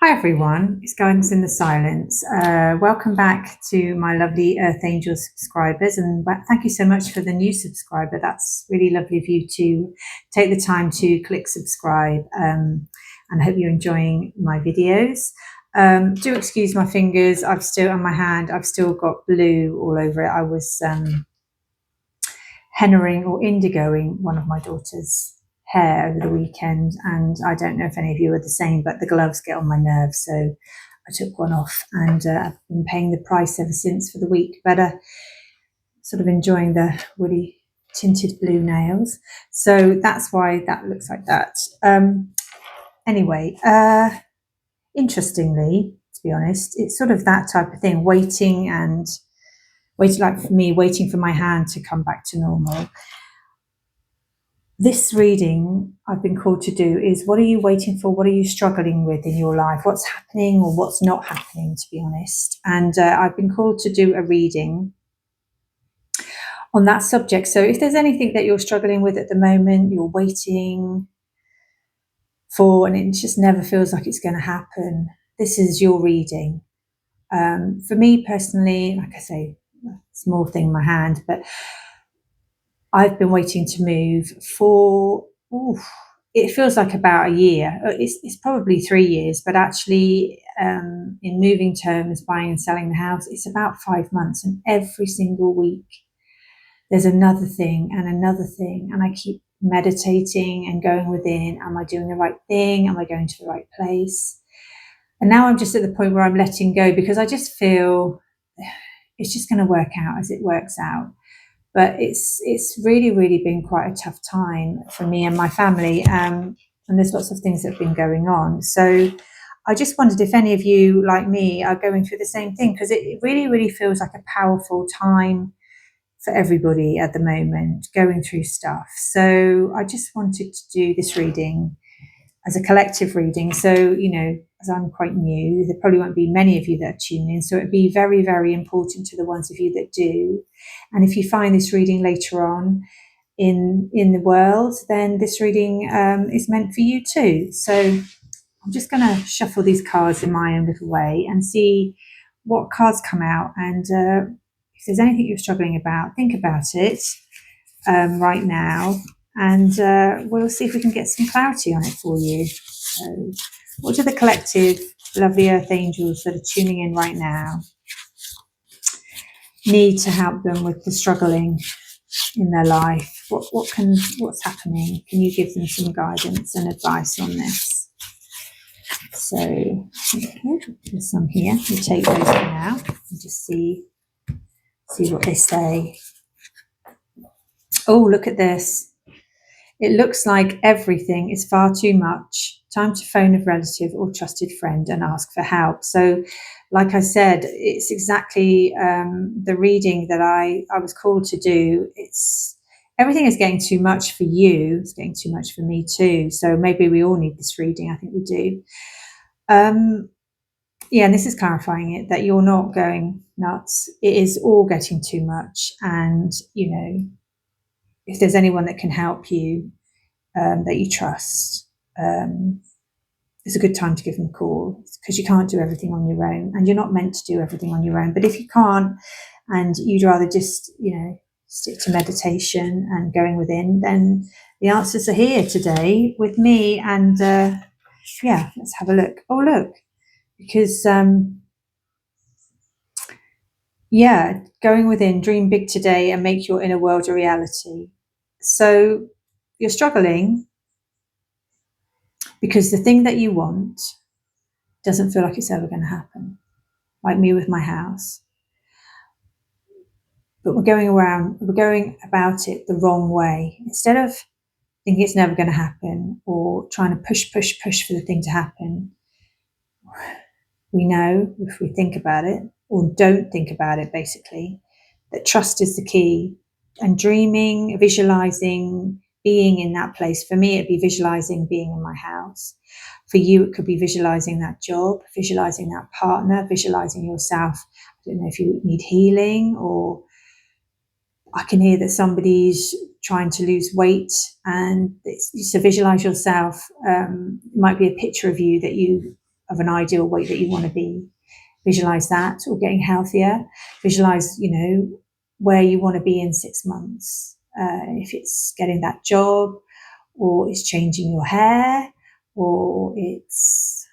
Hi everyone, it's Guidance in the Silence. Welcome back to my lovely Earth Angel subscribers, and thank you so much for the new subscriber. That's really lovely of you to take the time to click subscribe, and I hope you're enjoying my videos. Do excuse my fingers, I've still on my hand, I've still got blue all over it. I was hennaing or indigoing one of my daughter's hair over the weekend, and I don't know if any of you are the same, but the gloves get on my nerves, so I took one off, and I've been paying the price ever since for the week, but sort of enjoying the woody tinted blue nails, so that's why that looks like that. Anyway, interestingly, to be honest, it's sort of that type of thing, waiting, like for me, waiting for my hand to come back to normal. This reading I've been called to do is, what are you waiting for? What are you struggling with in your life? What's happening or what's not happening, to be honest? And I've been called to do a reading on that subject. So if there's anything that you're struggling with at the moment, you're waiting for, and it just never feels like it's going to happen, this is your reading. For me personally, like I say, a small thing in my hand, but I've been waiting to move for, it feels like about a year. It's probably 3 years, but actually, in moving terms, buying and selling the house, it's about 5 months. And every single week, there's another thing and another thing. And I keep meditating and going within. Am I doing the right thing? Am I going to the right place? And now I'm just at the point where I'm letting go, because I just feel it's just going to work out as it works out. But it's really been quite a tough time for me and my family, and there's lots of things that have been going on. So I just wondered if any of you, like me, are going through the same thing, because it really feels like a powerful time for everybody at the moment, going through stuff. So I just wanted to do this reading as a collective reading. So, as I'm quite new, there probably won't be many of you that tune in. So it'd be very important to the ones of you that do. And if you find this reading later on in the world, then this reading is meant for you too. So I'm just going to shuffle these cards in my own little way and see what cards come out. And if there's anything you're struggling about, think about it right now. And we'll see if we can get some clarity on it for you. So, what do the collective lovely Earth Angels that are tuning in right now need to help them with the struggling in their life? What's happening? Can you give them some guidance and advice on this? So, there's some here. We take those for now and just see what they say. Oh, look at this. It looks like everything is far too much. Time to phone a relative or trusted friend and ask for help. So, like I said, it's exactly the reading that I was called to do. Everything is getting too much for you. It's getting too much for me too. So maybe we all need this reading. I think we do. And this is clarifying it, that you're not going nuts. It is all getting too much. And, if there's anyone that can help you, that you trust, it's a good time to give them a call, because you can't do everything on your own, and you're not meant to do everything on your own. But if you can't, and you'd rather just, stick to meditation and going within, then the answers are here today with me. And let's have a look. Oh, look, because going within, dream big today and make your inner world a reality. So you're struggling because the thing that you want doesn't feel like it's ever going to happen, like me with my house. But we're going about it the wrong way. Instead of thinking it's never going to happen, or trying to push for the thing to happen, we know, if we think about it, or don't think about it, basically, that trust is the key. And dreaming, visualizing, being in that place. For me, it'd be visualizing being in my house. For you, it could be visualizing that job, visualizing that partner, visualizing yourself. I don't know if you need healing, or I can hear that somebody's trying to lose weight, and so visualize yourself. It might be a picture of you that you of an ideal weight that you want to be. Visualize that, or getting healthier. Visualize, where you want to be in 6 months. If it's getting that job, or it's changing your hair, or it's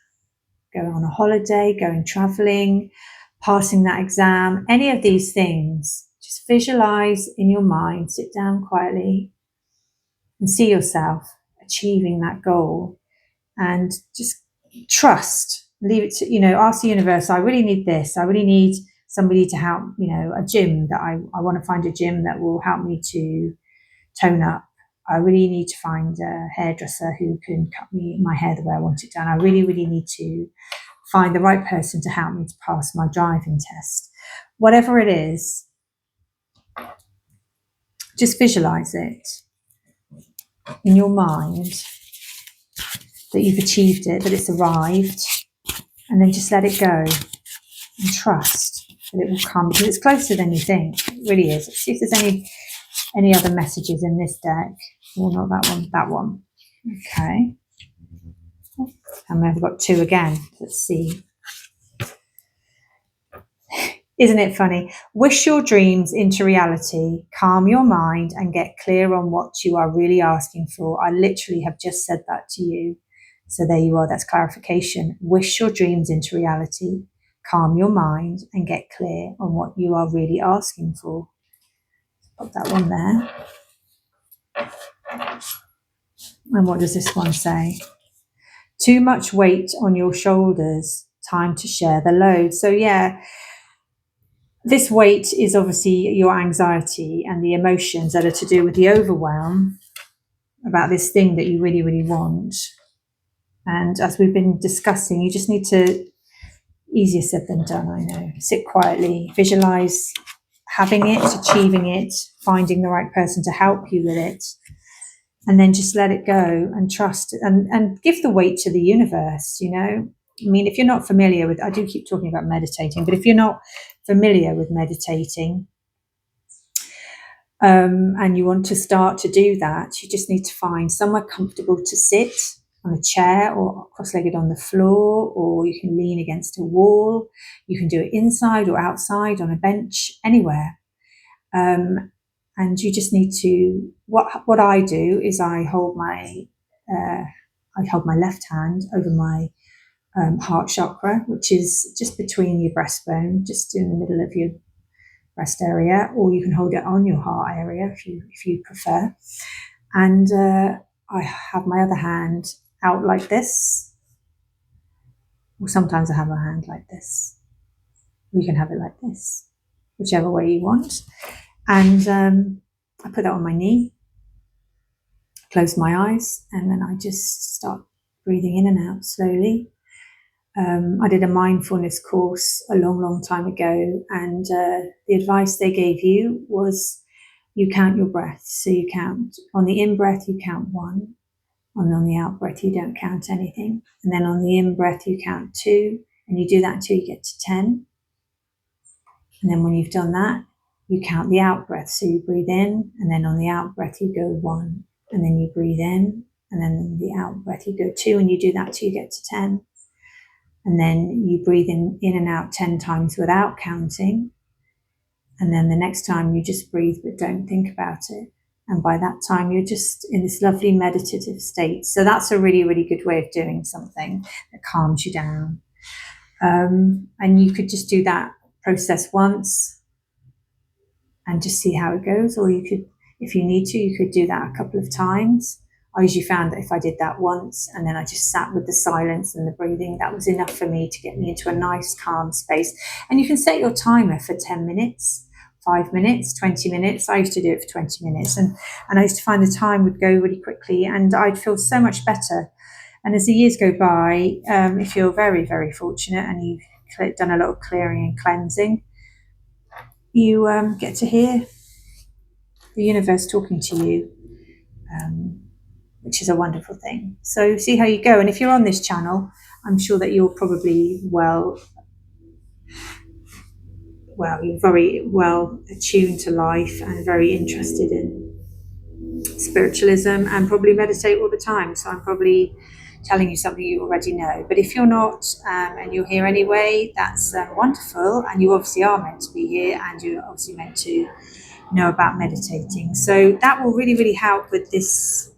going on a holiday, going traveling, passing that exam, any of these things, just visualize in your mind, sit down quietly and see yourself achieving that goal, and just trust, leave it to, ask the universe, I really need this. I really need somebody to help, a gym that I want to find a gym that will help me to tone up. I really need to find a hairdresser who can cut me my hair the way I want it done. I really, really need to find the right person to help me to pass my driving test. Whatever it is, just visualize it in your mind that you've achieved it, that it's arrived, and then just let it go and trust that it will come, because it's closer than you think. It really is. Let's see if there's any other messages in this deck. Well, not that one. Okay. And I've got 2 again. Let's see. Isn't it funny? Wish your dreams into reality, calm your mind, and get clear on what you are really asking for. I literally have just said that to you. So there you are, that's clarification. Wish your dreams into reality, calm your mind, and get clear on what you are really asking for. Put that one there. And what does this one say? Too much weight on your shoulders, time to share the load. So yeah, this weight is obviously your anxiety and the emotions that are to do with the overwhelm about this thing that you really, really want. And as we've been discussing, you just need to, easier said than done, I know, sit quietly, visualize having it, achieving it, finding the right person to help you with it, and then just let it go and trust and give the weight to the universe, I mean, if you're not familiar with, I do keep talking about meditating, but if you're not familiar with meditating, and you want to start to do that, you just need to find somewhere comfortable to sit, on a chair or cross-legged on the floor, or you can lean against a wall. You can do it inside or outside on a bench, anywhere. And you just need to, what I do is I hold my left hand over my heart chakra, which is just between your breastbone, just in the middle of your breast area, or you can hold it on your heart area if you prefer. And I have my other hand out like this, or sometimes I have my hand like this. You can have it like this, whichever way you want. And I put that on my knee, close my eyes, and then I just start breathing in and out slowly. I did a mindfulness course a long, long time ago, and the advice they gave you was you count your breaths. So you count, on the in-breath you count 1, and on the out-breath you don't count anything. And then on the in-breath you count 2, and you do that until you get to 10. And then when you've done that, you count the out-breath. So you breathe in, and then on the out-breath you go 1, and then you breathe in, and then on the out-breath you go 2, and you do that till you get to 10. And then you breathe in and out 10 times without counting. And then the next time you just breathe, but don't think about it. And by that time, you're just in this lovely meditative state. So that's a really, really good way of doing something that calms you down. And you could just do that process once and just see how it goes. Or you could, if you need to, you could do that a couple of times. I usually found that if I did that once and then I just sat with the silence and the breathing, that was enough for me to get me into a nice, calm space. And you can set your timer for 10 minutes, 5 minutes, 20 minutes. I used to do it for 20 minutes. And I used to find the time would go really quickly and I'd feel so much better. And as the years go by, if you're very, very fortunate and you've done a lot of clearing and cleansing, you get to hear the universe talking to you. Which is a wonderful thing. So see how you go. And if you're on this channel, I'm sure that you're probably you're very well attuned to life and very interested in spiritualism and probably meditate all the time. So I'm probably telling you something you already know. But if you're not, and you're here anyway, that's wonderful. And you obviously are meant to be here, and you're obviously meant to know about meditating. So that will really, really help with this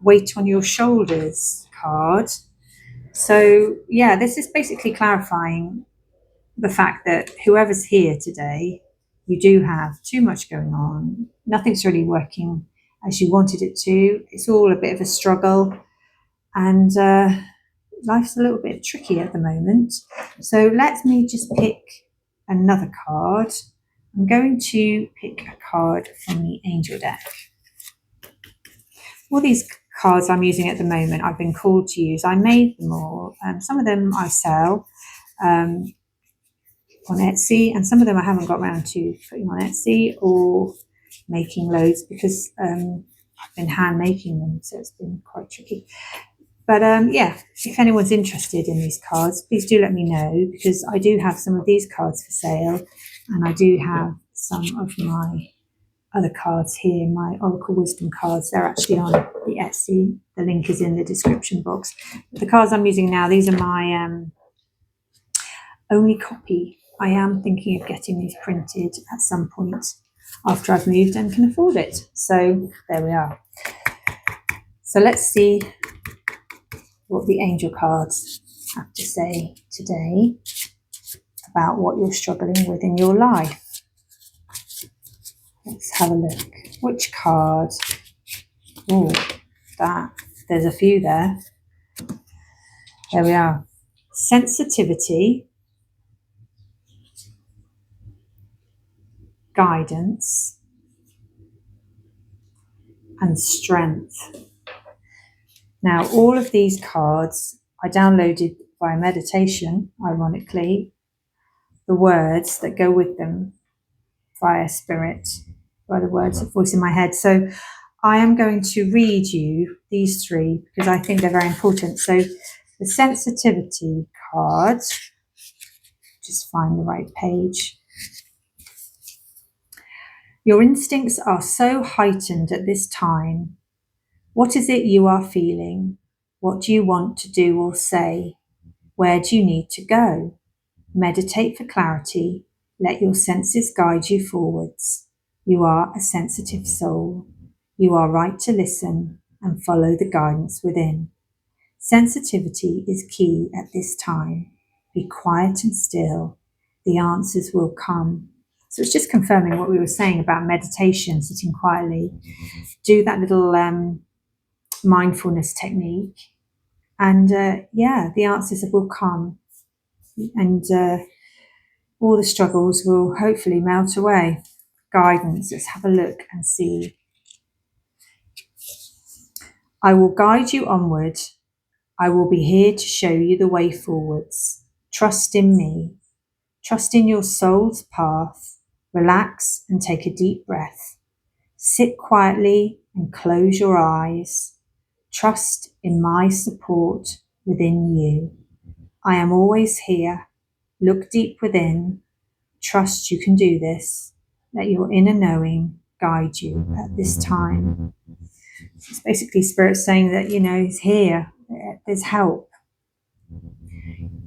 weight on your shoulders card. So yeah, this is basically clarifying the fact that whoever's here today, you do have too much going on. Nothing's really working as you wanted it to. It's all a bit of a struggle, and life's a little bit tricky at the moment. So let me just pick another card. I'm going to pick a card from the Angel deck. All these cards I'm using at the moment, I've been called to use. I made them all. Some of them I sell on Etsy, and some of them I haven't got around to putting on Etsy or making loads because I've been hand making them, so it's been quite tricky. But yeah, if anyone's interested in these cards, please do let me know, because I do have some of these cards for sale, and I do have some of my other cards here, my Oracle Wisdom cards. They're actually on the Etsy. The link is in the description box. But the cards I'm using now, these are my only copy. I am thinking of getting these printed at some point after I've moved and can afford it. So there we are. So let's see what the angel cards have to say today about what you're struggling with in your life. Let's have a look. Which card? Oh, that. There's a few there. There we are. Sensitivity, guidance, and strength. Now, all of these cards I downloaded via meditation, ironically, the words that go with them via spirit, by the words of voice in my head. So I am going to read you these three because I think they're very important. So the sensitivity card, just find the right page. Your instincts are so heightened at this time. What is it you are feeling? What do you want to do or say? Where do you need to go? Meditate for clarity. Let your senses guide you forwards. You are a sensitive soul. You are right to listen and follow the guidance within. Sensitivity is key at this time. Be quiet and still. The answers will come. So it's just confirming what we were saying about meditation, sitting quietly. Do that little mindfulness technique, and yeah, the answers will come, and all the struggles will hopefully melt away. Guidance, let's have a look and see. I will guide you onward. I will be here to show you the way forwards. Trust in me. Trust in your soul's path. Relax and take a deep breath. Sit quietly and close your eyes. Trust in my support within you. I am always here. Look deep within. Trust you can do this. Let your inner knowing guide you at this time. It's basically Spirit saying that, you know, He's here. There's help.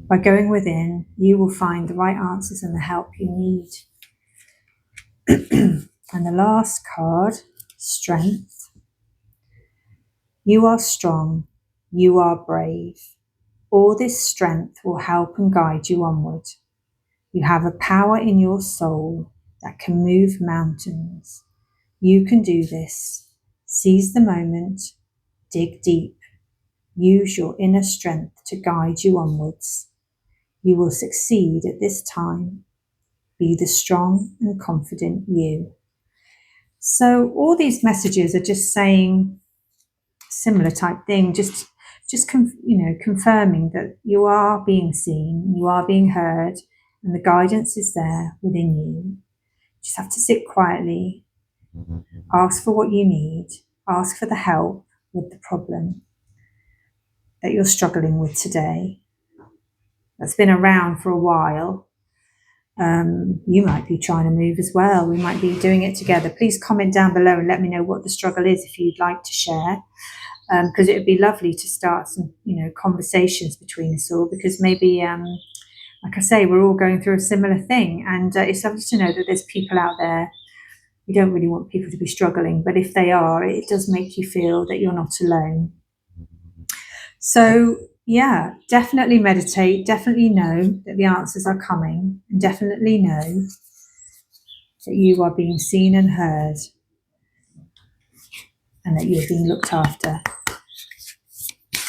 By going within, you will find the right answers and the help you need. And the last card, Strength. You are strong. You are brave. All this strength will help and guide you onward. You have a power in your soul that can move mountains. You can do this. Seize the moment. Dig deep. Use your inner strength to guide you onwards. You will succeed at this time. Be the strong and confident you. So all these messages are just saying similar type thing, just confirming that you are being seen, you are being heard, and the guidance is there within you. You just have to sit quietly, ask for what you need, ask for the help with the problem that you're struggling with today. That's been around for a while. You might be trying to move as well. We might be doing it together. Please comment down below and let me know what the struggle is if you'd like to share. because it would be lovely to start some, conversations between us all, because maybe, like I say, we're all going through a similar thing, and it's lovely to know that there's people out there. You don't really want people to be struggling, but if they are, it does make you feel that you're not alone. So yeah, definitely meditate, definitely know that the answers are coming, and definitely know that you are being seen and heard, and that you're being looked after,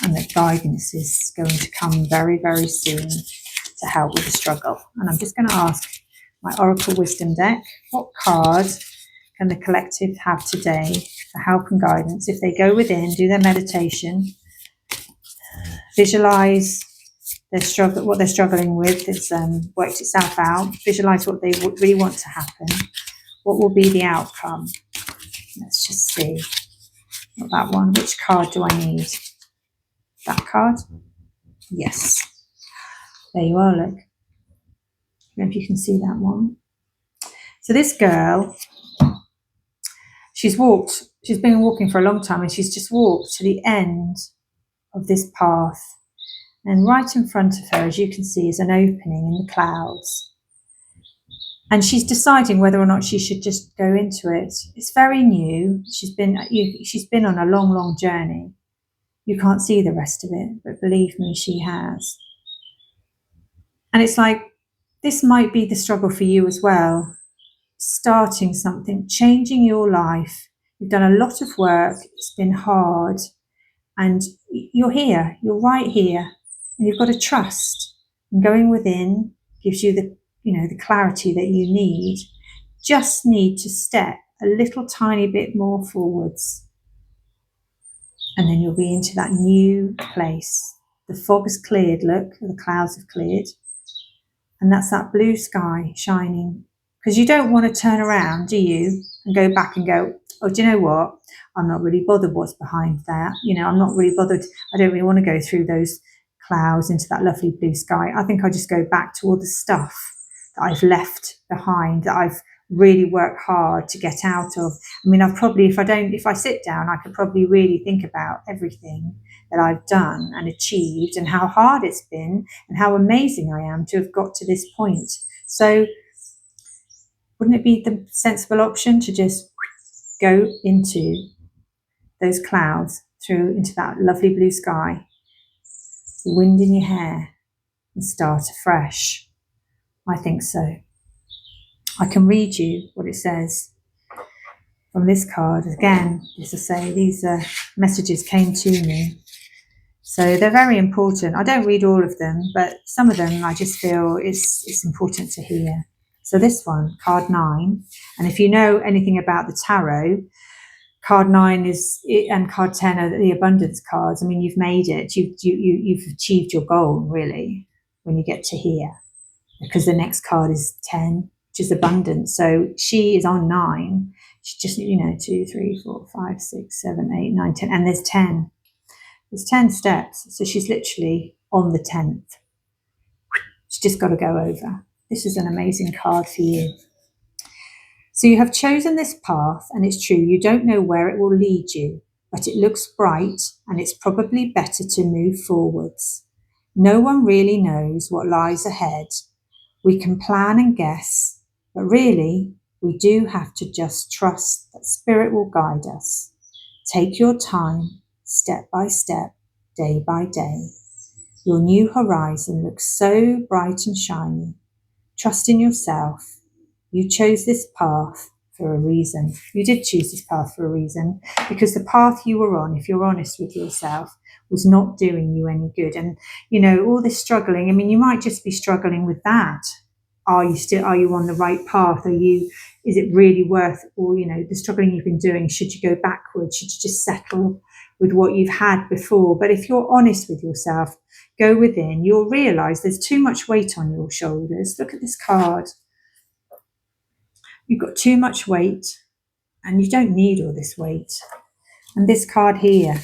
and that guidance is going to come very, very soon to help with the struggle. And I'm just going to ask my Oracle Wisdom deck, what card can the collective have today for help and guidance if they go within, do their meditation, visualize their struggle, what they're struggling with has worked itself out, visualize what they really want to happen, what will be the outcome. Let's just see. Not that one. Which card do I need? That card? Yes. There you are, look. I don't know if you can see that one. So this girl, she's been walking for a long time, and she's just walked to the end of this path. And right in front of her, as you can see, is an opening in the clouds. And she's deciding whether or not she should just go into it. It's very new. She's been on a long, long journey. You can't see the rest of it, but believe me, she has. And it's like, this might be the struggle for you as well. Starting something, changing your life. You've done a lot of work. It's been hard. And you're here. You're right here. And you've got to trust. And going within gives you the clarity that you need. Just need to step a little tiny bit more forwards. And then you'll be into that new place. The fog has cleared, look, the clouds have cleared. And that's that blue sky shining. Because you don't want to turn around, do you? And go back and go, oh, do you know what? I'm not really bothered what's behind that. I'm not really bothered. I don't really want to go through those clouds into that lovely blue sky. I think I just go back to all the stuff that I've left behind, that I've really worked hard to get out of. I mean, if I sit down, I could probably really think about everything that I've done and achieved, and how hard it's been, and how amazing I am to have got to this point. So wouldn't it be the sensible option to just go into those clouds, through into that lovely blue sky, wind in your hair, and start afresh? I think so. I can read you what it says from this card. Again, as I say, these messages came to me. So they're very important. I don't read all of them, but some of them I just feel it's important to hear. So this one, card 9, and if you know anything about the tarot, card 9 and card 10 are the abundance cards. I mean, you've made it. You've achieved your goal, really, when you get to here, because the next card is 10, which is abundance. So she is on 9. She just, 2, 3, 4, 5, 6, 7, 8, 9, 10, and there's 10. There's 10 steps. So she's literally on the 10th. She's just got to go over. This is an amazing card for you. So you have chosen this path, and it's true, you don't know where it will lead you, but it looks bright, and it's probably better to move forwards. No one really knows what lies ahead. We can plan and guess, but really, we do have to just trust that Spirit will guide us. Take your time, step by step, day by day. Your new horizon looks so bright and shiny. Trust in yourself. You chose this path for a reason. You did choose this path for a reason, because the path you were on, if you're honest with yourself, was not doing you any good. And, all this struggling, I mean, you might just be struggling with that. Are you on the right path? Is it really worth, or, the struggling you've been doing? Should you go backwards? Should you just settle with what you've had before? But if you're honest with yourself, go within, you'll realize there's too much weight on your shoulders. Look at this card. You've got too much weight, and you don't need all this weight. And this card here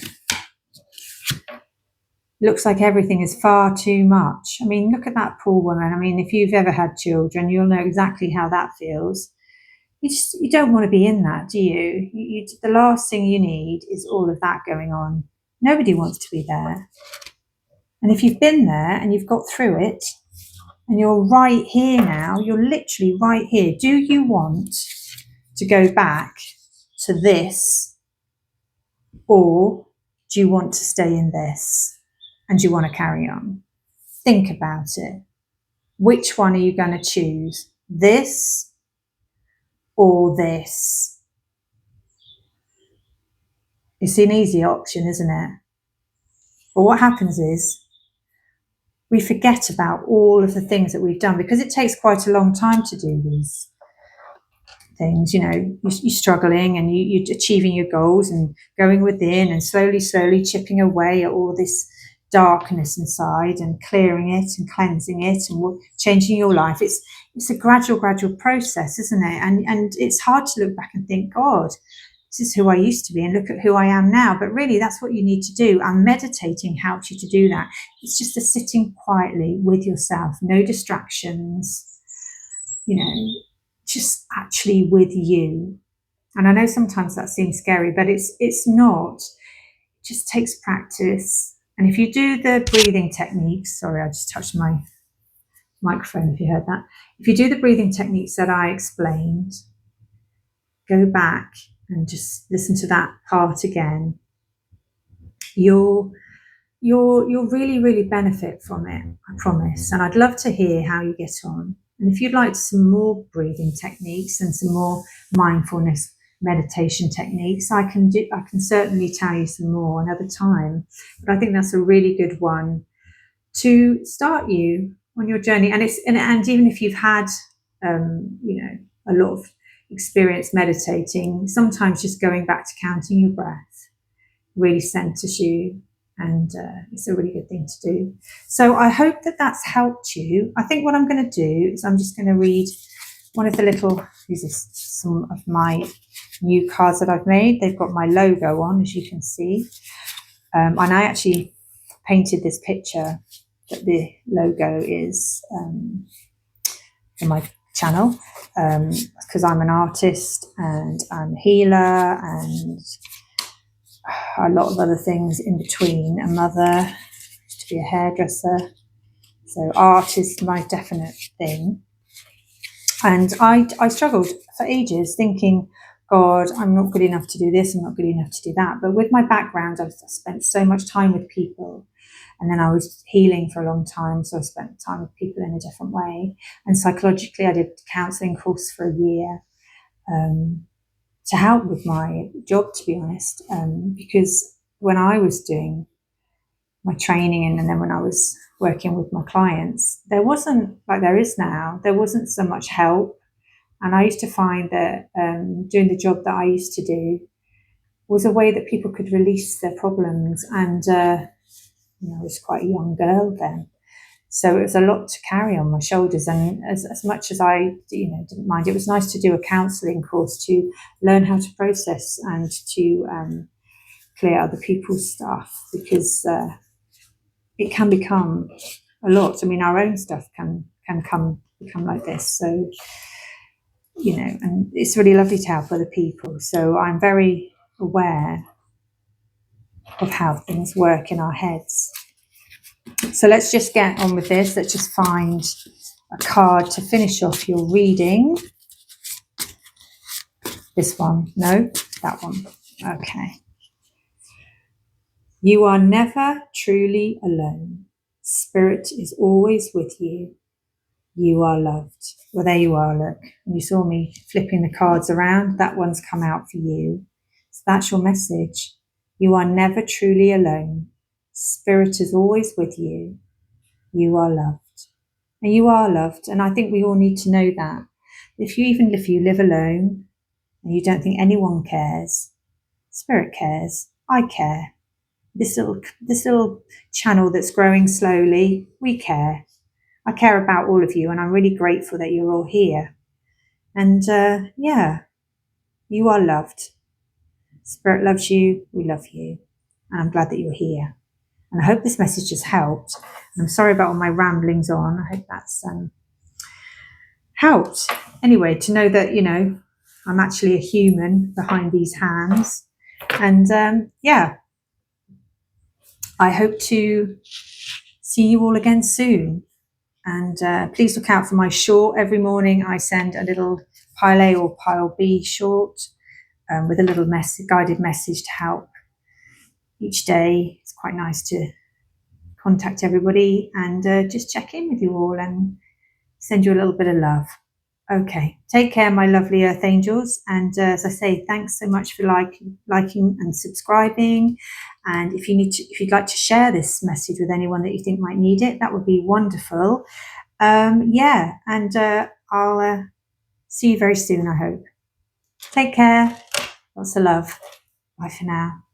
looks like everything is far too much. I mean, look at that poor woman. I mean, if you've ever had children, you'll know exactly how that feels. You don't want to be in that, do you? The last thing you need is all of that going on. Nobody wants to be there. And if you've been there and you've got through it and you're right here now, you're literally right here. Do you want to go back to this, or do you want to stay in this and do you want to carry on? Think about it. Which one are you going to choose? This or this? It's an easy option, isn't it? But what happens is we forget about all of the things that we've done, because it takes quite a long time to do these things. You know, you're struggling and you're achieving your goals and going within and slowly chipping away at all this darkness inside and clearing it and cleansing it and changing your life. It's a gradual process, isn't it? And it's hard to look back and think, God, this is who I used to be, and look at who I am now. But really, that's what you need to do. And meditating helps you to do that. It's just a sitting quietly with yourself, no distractions, you know, just actually with you. And I know sometimes that seems scary, but it's not. It just takes practice. And if you do the breathing techniques, sorry, I just touched my microphone if you heard that. If you do the breathing techniques that I explained, go back and just listen to that part again, you'll really benefit from it, I promise. And I'd love to hear how you get on. And if you'd like some more breathing techniques and some more mindfulness meditation techniques, I can certainly tell you some more another time. But I think that's a really good one to start you on your journey. And even if you've had you know, a lot of experience meditating, sometimes just going back to counting your breath really centers you, and it's a really good thing to do. So I hope that that's helped you. I think what I'm going to do is I'm just going to read one of the little, these are some of my new cards that I've made. They've got my logo on, as you can see, and I actually painted this picture that the logo is for my channel, because I'm an artist and I'm a healer and a lot of other things in between. A mother, to be a hairdresser, so art is my definite thing. And I struggled for ages thinking, God, I'm not good enough to do this, I'm not good enough to do that. But with my background, I've spent so much time with people. And then I was healing for a long time, so I spent time with people in a different way. And psychologically, I did a counselling course for a year to help with my job, to be honest, because when I was doing my training and then when I was working with my clients, there wasn't, like there is now, there wasn't so much help. And I used to find that doing the job that I used to do was a way that people could release their problems. And you know, I was quite a young girl then, so it was a lot to carry on my shoulders. And as much as I, you know, didn't mind, it was nice to do a counselling course to learn how to process and to clear other people's stuff, because it can become a lot. I mean, our own stuff can become like this. So, you know, and it's really lovely to help other people. So I'm very aware of how things work in our heads. So let's just get on with this. Let's just find a card to finish off your reading. This one. No, that one. Okay. You are never truly alone. Spirit is always with you. You are loved. Well, there you are, look. You saw me flipping the cards around. That one's come out for you. So that's your message. You are never truly alone. Spirit is always with you. You are loved. And you are loved. And I think we all need to know that. If you live alone and you don't think anyone cares, Spirit cares. I care. This little channel that's growing slowly, we care. I care about all of you, and I'm really grateful that you're all here. And yeah, you are loved. Spirit loves you. We love you. And I'm glad that you're here. And I hope this message has helped. And I'm sorry about all my ramblings on. I hope that's helped. Anyway, to know that, you know, I'm actually a human behind these hands. And yeah, I hope to see you all again soon. And please look out for my short. Every morning I send a little pile A or pile B short with a little guided message to help each day. It's quite nice to contact everybody and just check in with you all and send you a little bit of love. Okay, take care, my lovely Earth Angels. And as I say, thanks so much for liking and subscribing. And if you'd like to share this message with anyone that you think might need it, that would be wonderful. Yeah, and I'll see you very soon, I hope. Take care. Lots of love. Bye for now.